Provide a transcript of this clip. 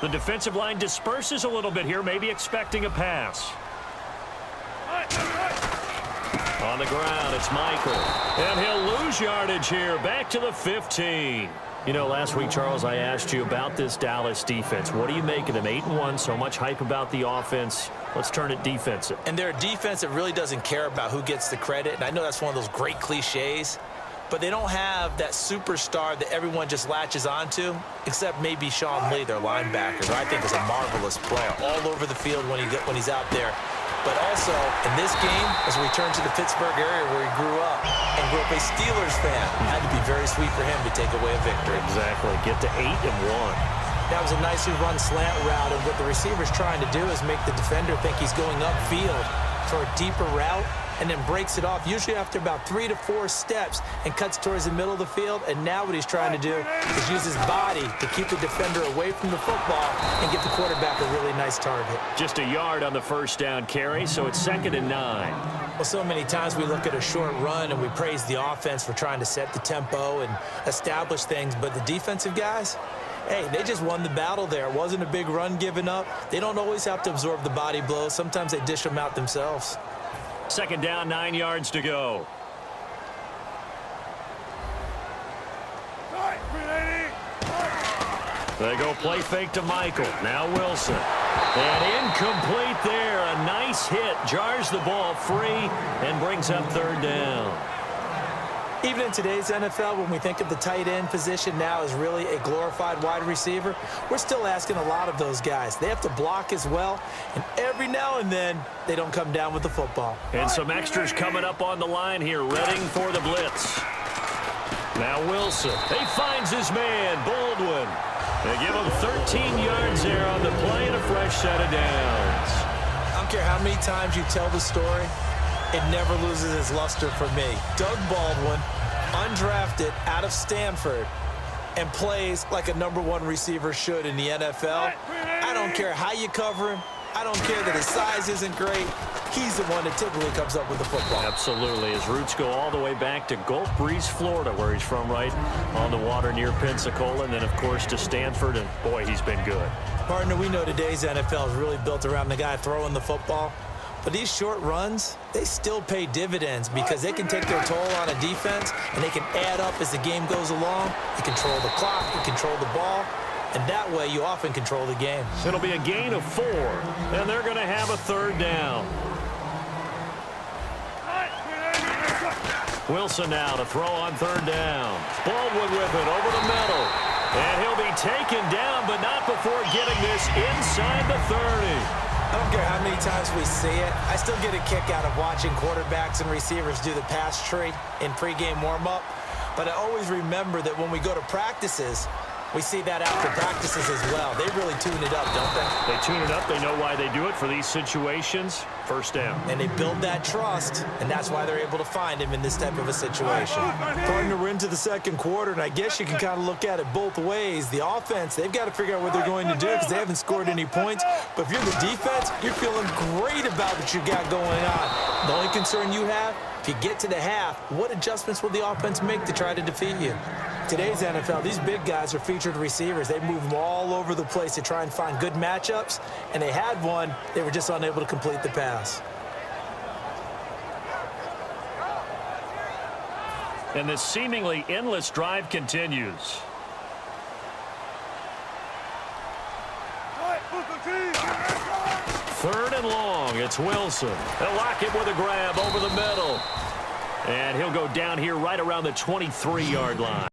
The defensive line disperses a little bit here, maybe expecting a pass. On the ground, it's Michael. And he'll lose yardage here, back to the 15. You know, last week, Charles, I asked you about this Dallas defense. What do you make of them? 8-1, so much hype about the offense. Let's turn it defensive. And they're a defense that really doesn't care about who gets the credit. And I know that's one of those great cliches. But they don't have that superstar that everyone just latches onto, except maybe Sean Lee, their linebacker, who I think is a marvelous player all over the field when he's out there. But also, in this game, as we return to the Pittsburgh area where he grew up and grew up a Steelers fan, it had to be very sweet for him to take away a victory. Exactly. Get to 8-1. That was a nicely run slant route, and what the receiver's trying to do is make the defender think he's going upfield for a deeper route, and then breaks it off, usually after about 3 to 4 steps, and cuts towards the middle of the field. And now what he's trying to do is use his body to keep the defender away from the football and give the quarterback a really nice target. Just a yard on the first down carry, so it's 2nd and 9. Well, so many times we look at a short run and we praise the offense for trying to set the tempo and establish things, but the defensive guys, hey, they just won the battle there. It wasn't a big run given up. They don't always have to absorb the body blows. Sometimes they dish them out themselves. 2nd down, 9 yards to go. They go play fake to Michael. Now Wilson. And incomplete there. A nice hit. Jars the ball free and brings up 3rd down. Even in today's NFL, when we think of the tight end position now as really a glorified wide receiver, we're still asking a lot of those guys. They have to block as well, and every now and then, they don't come down with the football. And some extras coming up on the line here, readying for the blitz. Now Wilson. He finds his man, Baldwin. They give him 13 yards there on the play and a fresh set of downs. I don't care how many times you tell the story, it never loses its luster for me. Doug Baldwin, undrafted out of Stanford, and plays like a #1 receiver should in the NFL. I don't care how you cover him. I don't care that his size isn't great. He's the one that typically comes up with the football. Absolutely. His roots go all the way back to Gulf Breeze, Florida, where he's from, right on the water near Pensacola, and then, of course, to Stanford, and, boy, he's been good. Partner, we know today's NFL is really built around the guy throwing the football. But these short runs, they still pay dividends because they can take their toll on a defense, and they can add up as the game goes along. You control the clock, you control the ball, and that way you often control the game. It'll be a gain of 4, and they're going to have a 3rd down. Wilson now to throw on 3rd down. Baldwin with it over the middle. And he'll be taken down, but not before getting this inside the 30. I don't care how many times we see it. I still get a kick out of watching quarterbacks and receivers do the pass tree in pregame warm-up. But I always remember that when we go to practices, we see that after practices as well. They really tune it up, don't they? They tune it up. They know why they do it for these situations. 1st down. And they build that trust, and that's why they're able to find him in this type of a situation. Partner, we're into the 2nd quarter, and I guess you can kind of look at it both ways. The offense, they've got to figure out what they're going to do because they haven't scored any points. But if you're the defense, you're feeling great about what you got going on. The only concern you have, if you get to the half, what adjustments will the offense make to try to defeat you? Today's NFL, these big guys are featured receivers. They move them all over the place to try and find good matchups, and they had one. They were just unable to complete the pass. And this seemingly endless drive continues. Third and long. It's Wilson. They'll lock him with a grab over the middle. And he'll go down here right around the 23-yard line.